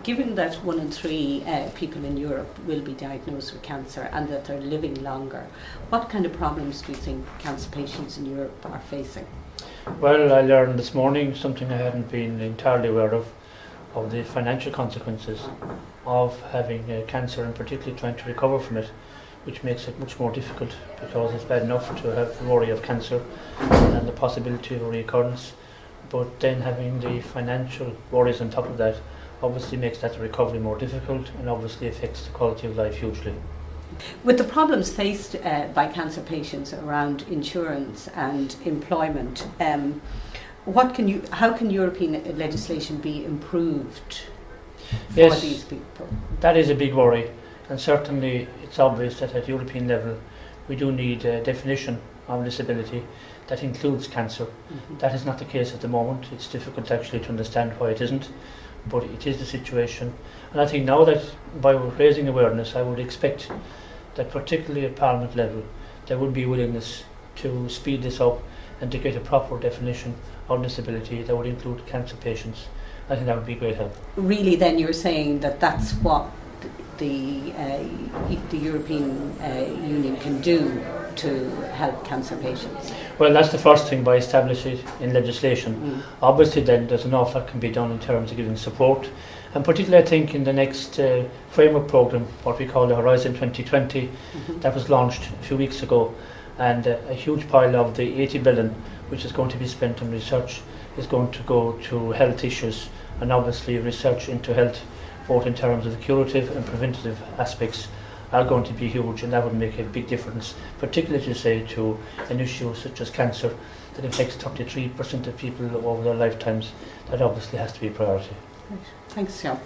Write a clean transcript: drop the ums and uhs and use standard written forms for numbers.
given that 1 in 3 people in Europe will be diagnosed with cancer and that they're living longer, what kind of problems do you think cancer patients in Europe are facing? Well, I learned this morning something I hadn't been entirely aware of the financial consequences of having cancer, and particularly trying to recover from it, which makes it much more difficult, because it's bad enough to have the worry of cancer and the possibility of a recurrence, but then having the financial worries on top of that obviously makes that recovery more difficult, and obviously affects the quality of life hugely. With the problems faced by cancer patients around insurance and employment, how can European legislation be improved for these people? That is a big worry, and certainly it's obvious that at European level we do need a definition of disability that includes cancer. Mm-hmm. That is not the case at the moment. It's difficult actually to understand why it isn't, but it is the situation. And I think now that by raising awareness, I would expect that particularly at Parliament level there would be willingness to speed this up and to get a proper definition of disability that would include cancer patients. I think that would be a great help. Really, then you're saying that that's what the European Union can do to help cancer patients? Well, that's the first thing, by establishing it in legislation. Obviously then there's an awful lot can be done in terms of giving support, and particularly I think in the next framework programme, what we call the Horizon 2020, that was launched a few weeks ago, and a huge pile of the 80 billion which is going to be spent on research is going to go to health issues, and obviously research into health, both in terms of the curative and preventative aspects, are going to be huge, and that would make a big difference, particularly, as you say, to an issue such as cancer that affects 33% of people over their lifetimes. That obviously has to be a priority. Right. Thanks, John.